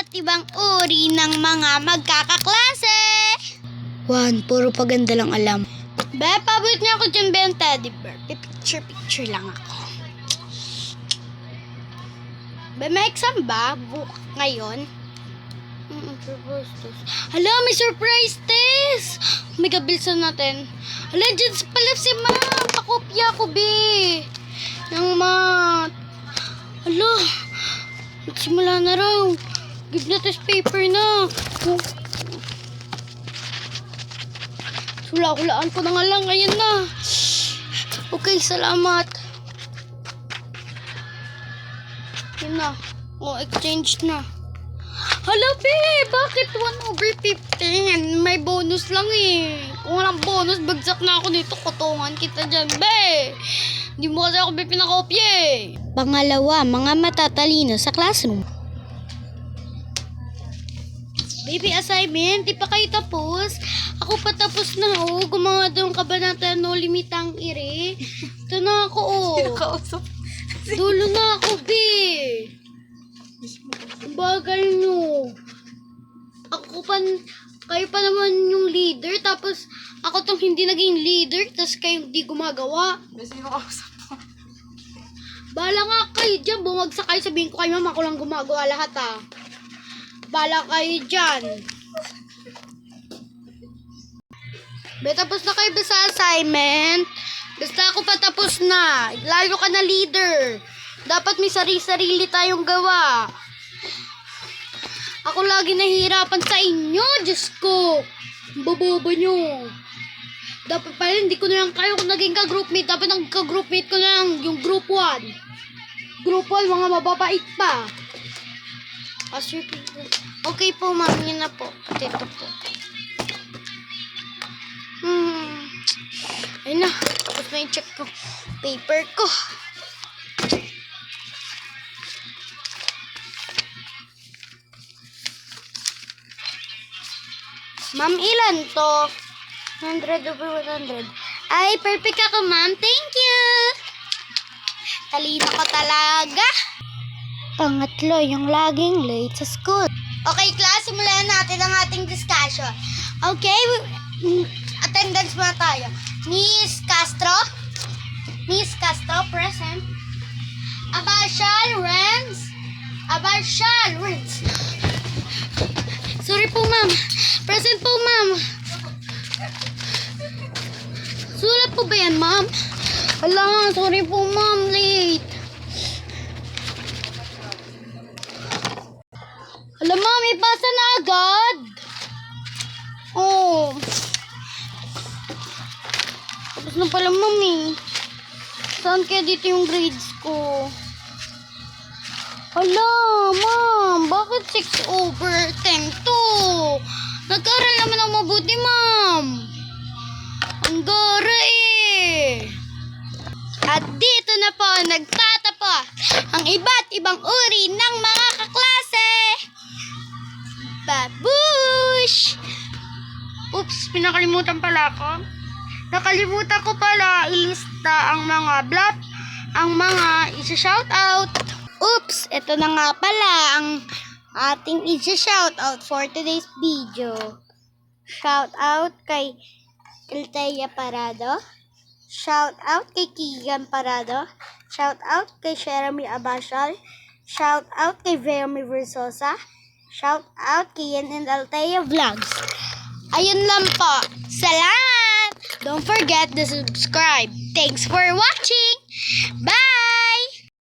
iba't ibang uri ng mga magkakaklase. Juan, puro paganda lang alam. Be, pabot niya ako dyan, be, ang teddy bear. Picture lang ako. Be, may exam ba? Ngayon? Hala, may surprise test! May gabilsan natin. Hala, dyan pala si Ma. Pakopya ko, be. Yung math. Hala, magsimula na raw. Give na test paper na. Hula-hulaan ko na nga lang. Ayan na. Okay, salamat. Yun na. Exchange na. Hala, be! Bakit 1/15? May bonus lang eh. Kung walang bonus, bagsak na ako dito. Kutungan kita dyan, be! Hindi mo kasi ako pinakopya eh. Pangalawa, mga matatalino sa classroom. Baby assignment, di pa kayo tapos? Ako pa tapos na, oh. Gumawa doon kabanata no limitang ire. Ito na ako, oh. Dulo na ako, be. Bagal nyo. Kayo pa naman yung leader, tapos ako tong hindi naging leader, tapos kayo hindi gumagawa. Bala nga kayo dyan, bumagsak kayo, sabihin ko kay mama, ako lang gumagawa lahat ah. Bala kayo dyan. Tapos na kayo ba sa assignment? Basta ako pa tapos na. Lalo ka na leader. Dapat may sarili-sarili tayong gawa. Ako lagi nahihirapan sa inyo. Diyos ko. Bobobo nyo. Dapat pala hindi ko na lang kayo kung naging ka-groupmate. Dapat nagka-groupmate ko na lang yung group 1. Group 1, mga mababait pa. Okay po, ma'am. Yun na po. Dito po. Ayun na. Tapos na yung check ko. Paper ko. Ma'am, ilan to? 100/100. Ay, perfect ako, ma'am. Thank you. Talino ko talaga. Pangatlo, yung laging late sa school. Okay, class, simulan natin ang ating discussion. Okay, attendance muna tayo. Miss Castro, present. Abashal Renz. Sorry po, ma'am. Present po, ma'am. Sulat po ba yan, ma'am? Hala, sorry po, ma'am. Late. Hala, ma'am. Ipasa na agad. Oh. Tapos na pala, ma'am eh. Saan kaya dito yung grades ko? Hala, ma'am. Bakit 6/10 to? Nag-aaral naman ako mabuti, ma'am. Ang gara eh. At dito na po nagtatapos ang iba't ibang uri ng mga kaklase. Babush! Oops, pinakalimutan pala ako. Nakalimutan ko pala ilista ang mga isa-shoutout. Oops, ito na nga pala ang ating isa-shoutout for today's video. Shoutout kay Althea Parado. Shoutout kay Keegan Parado. Shoutout kay Jeremy Abashal. Shoutout kay Vermi Versosa. Shoutout kay Yan and Althea Vlogs. Ayun lang po. Salamat! Don't forget to subscribe. Thanks for watching. Bye!